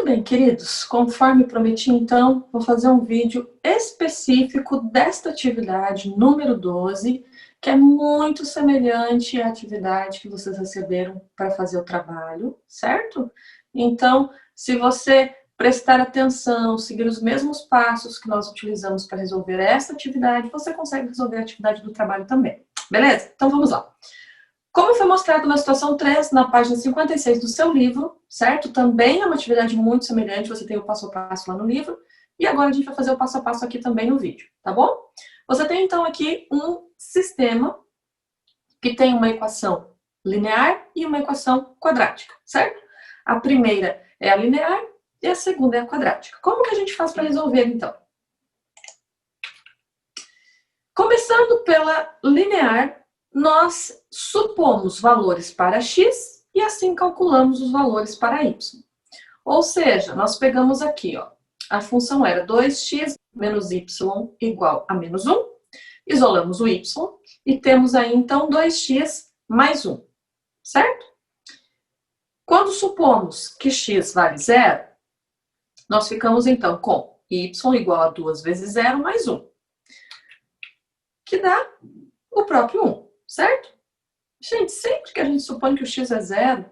bem, queridos, conforme prometi, então, vou fazer um vídeo específico desta atividade número 12, que é muito semelhante à atividade que vocês receberam para fazer o trabalho, certo? Então, se você prestar atenção, seguir os mesmos passos que nós utilizamos para resolver essa atividade, você consegue resolver a atividade do trabalho também, beleza? Então, vamos lá. Como foi mostrado na situação 3, na página 56 do seu livro, certo? Também é uma atividade muito semelhante, você tem o passo a passo lá no livro. E agora a gente vai fazer o passo a passo aqui também no vídeo, tá bom? Você tem então aqui um sistema que tem uma equação linear e uma equação quadrática, certo? A primeira é a linear e a segunda é a quadrática. Como que a gente faz para resolver então? Começando pela linear, nós supomos valores para x e assim calculamos os valores para y. Ou seja, nós pegamos aqui, ó, a função era 2x menos y igual a menos 1, isolamos o y e temos aí então 2x mais 1, certo? Quando supomos que x vale 0, nós ficamos então com y igual a 2 vezes 0 mais 1, que dá o próprio 1. Certo? Gente, sempre que a gente supõe que o x é 0,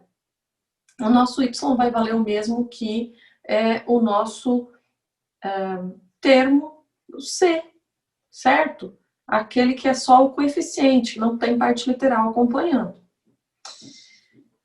o nosso y vai valer o mesmo que o nosso termo c, certo? Aquele que é só o coeficiente, não tem parte literal acompanhando.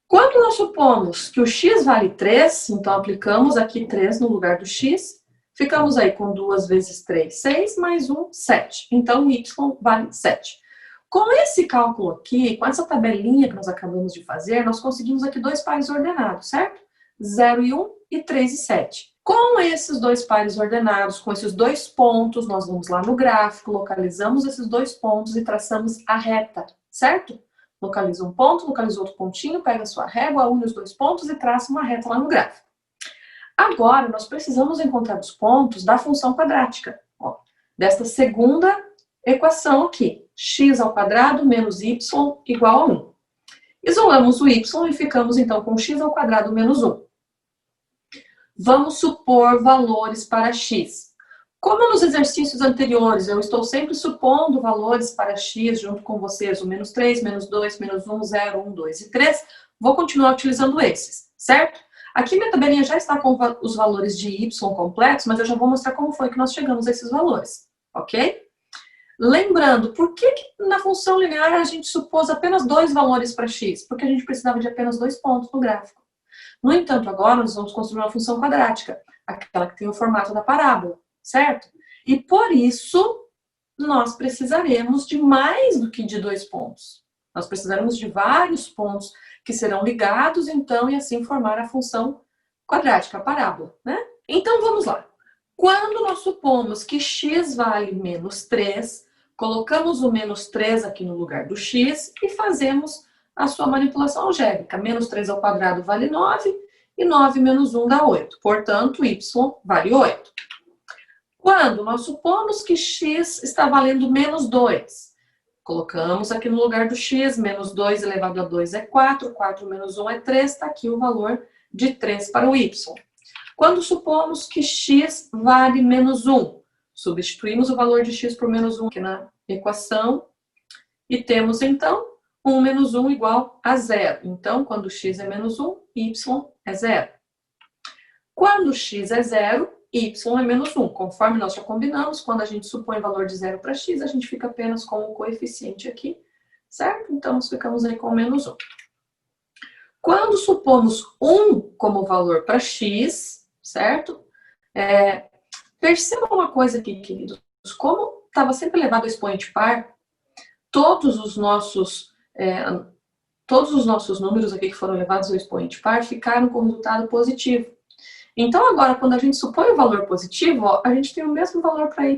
Quando nós supomos que o x vale 3, então aplicamos aqui 3 no lugar do x, ficamos aí com 2 vezes 3, 6, mais 1, 7. Então o y vale 7. Com esse cálculo aqui, com essa tabelinha que nós acabamos de fazer, nós conseguimos aqui dois pares ordenados, certo? 0 e 1 e 3 e 7. Com esses dois pares ordenados, com esses dois pontos, nós vamos lá no gráfico, localizamos esses dois pontos e traçamos a reta, certo? Localiza um ponto, localiza outro pontinho, pega a sua régua, une os dois pontos e traça uma reta lá no gráfico. Agora, nós precisamos encontrar os pontos da função quadrática, ó, desta segunda equação aqui, x ao quadrado menos y igual a 1. Isolamos o y e ficamos então com x ao quadrado menos 1. Vamos supor valores para x. Como nos exercícios anteriores eu estou sempre supondo valores para x junto com vocês, o menos 3, menos 2, menos 1, 0, 1, 2 e 3, vou continuar utilizando esses, certo? Aqui minha tabelinha já está com os valores de y completos, mas eu já vou mostrar como foi que nós chegamos a esses valores, ok? Lembrando, por que na função linear a gente supôs apenas dois valores para x? Porque a gente precisava de apenas dois pontos no gráfico. No entanto, agora nós vamos construir uma função quadrática, aquela que tem o formato da parábola, certo? E por isso, nós precisaremos de mais do que de dois pontos. Nós precisaremos de vários pontos que serão ligados, então, e assim formar a função quadrática, a parábola, né? Então, vamos lá. Quando nós supomos que x vale menos 3, colocamos o menos 3 aqui no lugar do x e fazemos a sua manipulação algébrica. Menos 3 ao quadrado vale 9 e 9 menos 1 dá 8. Portanto, y vale 8. Quando nós supomos que x está valendo menos 2, colocamos aqui no lugar do x, menos 2 elevado a 2 é 4, 4 menos 1 é 3, está aqui o valor de 3 para o y. Quando supomos que x vale menos 1, substituímos o valor de x por menos 1 aqui na equação e temos, então, 1 menos 1 igual a 0. Então, quando x é menos 1, y é 0. Quando x é 0, y é menos 1. Conforme nós já combinamos, quando a gente supõe valor de 0 para x, a gente fica apenas com o coeficiente aqui, certo? Então, nós ficamos aí com menos 1. Quando supomos 1 como valor para x, certo? Percebam uma coisa aqui, queridos. Como estava sempre elevado a expoente par, todos os nossos números aqui que foram levados ao expoente par ficaram com resultado positivo. Então, agora, quando a gente supõe o valor positivo, ó, a gente tem o mesmo valor para y.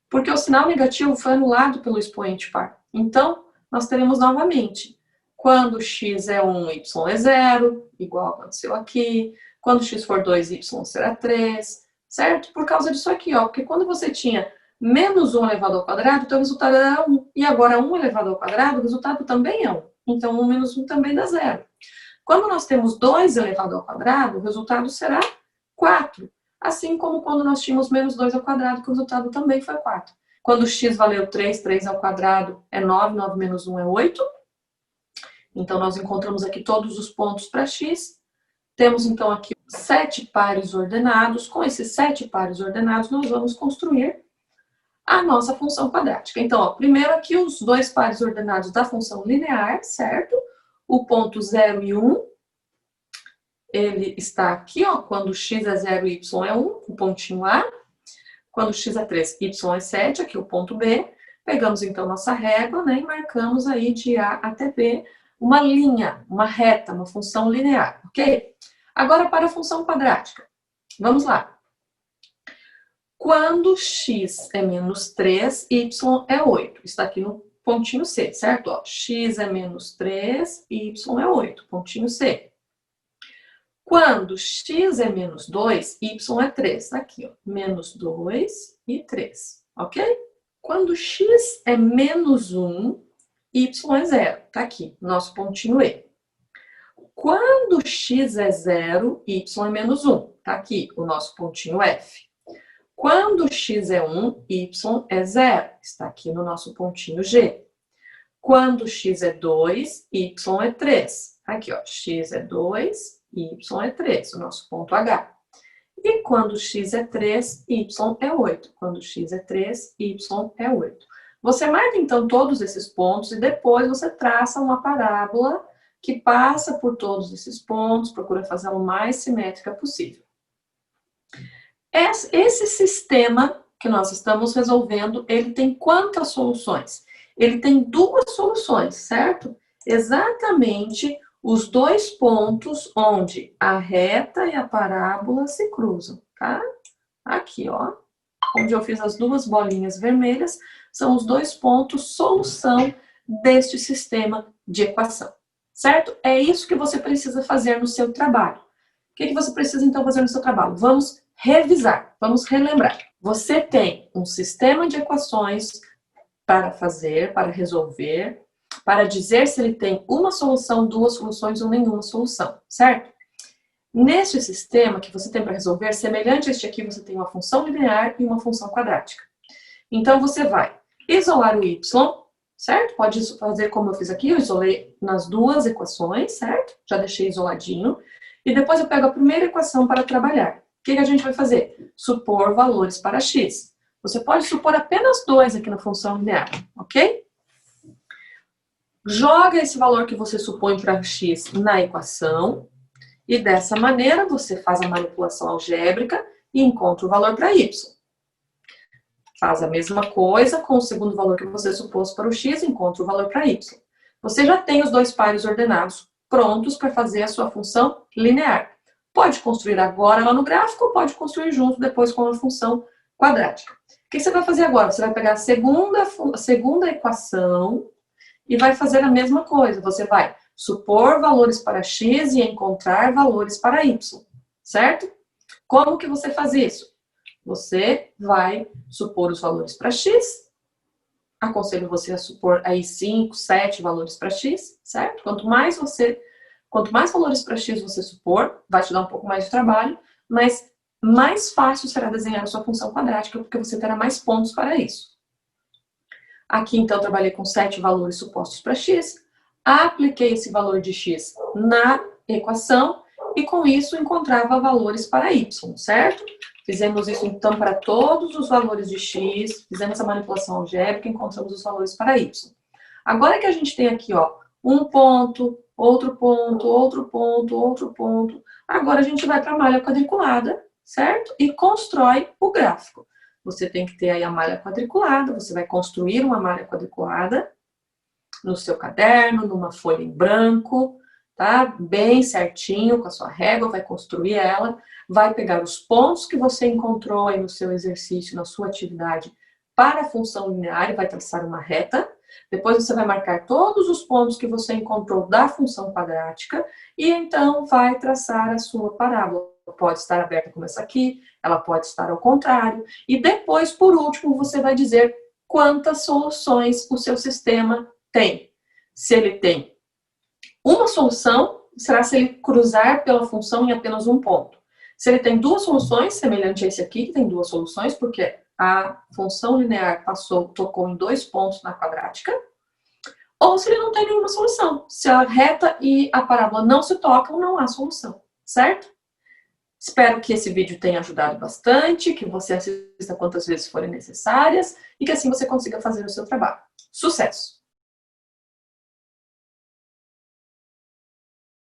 Porque o sinal negativo foi anulado pelo expoente par. Então, nós teremos novamente, quando x é 1, y é 0, igual aconteceu aqui. Quando x for 2, y será 3, certo? Por causa disso aqui, ó, porque quando você tinha menos 1 elevado ao quadrado, então o resultado era 1. E agora 1 elevado ao quadrado, o resultado também é 1. Então 1 menos 1 também dá 0. Quando nós temos 2 elevado ao quadrado, o resultado será 4. Assim como quando nós tínhamos menos 2 ao quadrado, que o resultado também foi 4. Quando x valeu 3, 3 ao quadrado é 9, 9 menos 1 é 8. Então, nós encontramos aqui todos os pontos para x. Temos, então, aqui 7 pares ordenados. Com esses 7 pares ordenados, nós vamos construir a nossa função quadrática. Então, ó, primeiro aqui os 2 pares ordenados da função linear, certo? O ponto 0 e 1, ele está aqui, ó, quando x é 0 e y é 1, o pontinho A. Quando x é 3, y é 7, aqui o ponto B. Pegamos, então, nossa régua, né, e marcamos aí de A até B uma linha, uma reta, uma função linear, ok? Agora, para a função quadrática. Vamos lá. Quando x é menos 3, y é 8. Está aqui no pontinho C, certo? Ó, x é menos 3, y é 8. Pontinho C. Quando x é menos 2, y é 3. Tá aqui, ó. Menos 2 e 3. Ok? Quando x é menos 1, y é 0. Tá aqui, nosso pontinho E. Quando x é 0, y é menos 1. Tá aqui, o nosso pontinho F. Quando x é 1, y é 0. Está aqui no nosso pontinho G. Quando x é 2, y é 3. Aqui, ó, x é 2, y é 3, o nosso ponto H. E quando x é 3, y é 8. Quando x é 3, y é 8. Você marca, então, todos esses pontos e depois você traça uma parábola que passa por todos esses pontos, procura fazê-la o mais simétrica possível. Esse sistema que nós estamos resolvendo, ele tem quantas soluções? Ele tem 2 soluções, certo? Exatamente os 2 pontos onde a reta e a parábola se cruzam, tá? Aqui, ó, onde eu fiz as 2 bolinhas vermelhas, são os 2 pontos solução deste sistema de equação, certo? É isso que você precisa fazer no seu trabalho. O que você precisa, então, fazer no seu trabalho? Vamos revisar, vamos relembrar. Você tem um sistema de equações para fazer, para resolver, para dizer se ele tem uma solução, 2 soluções ou nenhuma solução, certo? Neste sistema que você tem para resolver, semelhante a este aqui, você tem uma função linear e uma função quadrática. Então, você vai isolar o y, certo? Pode fazer como eu fiz aqui, eu isolei nas 2 equações, certo? Já deixei isoladinho. E depois eu pego a primeira equação para trabalhar. O que a gente vai fazer? Supor valores para x. Você pode supor apenas 2 aqui na função linear, ok? Joga esse valor que você supõe para x na equação e dessa maneira você faz a manipulação algébrica e encontra o valor para y. Faz a mesma coisa com o segundo valor que você supôs para o x, encontra o valor para y. Você já tem os 2 pares ordenados prontos para fazer a sua função linear. Pode construir agora lá no gráfico ou pode construir junto depois com a função quadrática. O que você vai fazer agora? Você vai pegar a segunda equação e vai fazer a mesma coisa. Você vai supor valores para x e encontrar valores para y, certo? Como que você faz isso? Você vai supor os valores para x. Aconselho você a supor aí 5, 7 valores para x, certo? Quanto mais valores para x você supor, vai te dar um pouco mais de trabalho, mas mais fácil será desenhar a sua função quadrática, porque você terá mais pontos para isso. Aqui, então, eu trabalhei com 7 valores supostos para x, apliquei esse valor de x na equação e, com isso, encontrava valores para y, certo? Fizemos isso, então, para todos os valores de x, fizemos a manipulação algébrica e encontramos os valores para y. Agora que a gente tem aqui, ó, um ponto, outro ponto, outro ponto, outro ponto, agora a gente vai para a malha quadriculada, certo? E constrói o gráfico. Você tem que ter aí a malha quadriculada, você vai construir uma malha quadriculada no seu caderno, numa folha em branco, tá? Bem certinho, com a sua régua, vai construir ela, vai pegar os pontos que você encontrou aí no seu exercício, na sua atividade, para a função linear e vai traçar uma reta. Depois você vai marcar todos os pontos que você encontrou da função quadrática e então vai traçar a sua parábola. Pode estar aberta como essa aqui, ela pode estar ao contrário. E depois, por último, você vai dizer quantas soluções o seu sistema tem. Se ele tem uma solução, será se ele cruzar pela função em apenas um ponto. Se ele tem duas soluções, semelhante a esse aqui, que tem duas soluções, porque a função linear tocou em 2 pontos na quadrática, ou se ele não tem nenhuma solução. Se a reta e a parábola não se tocam, não há solução, certo? Espero que esse vídeo tenha ajudado bastante, que você assista quantas vezes forem necessárias e que assim você consiga fazer o seu trabalho. Sucesso!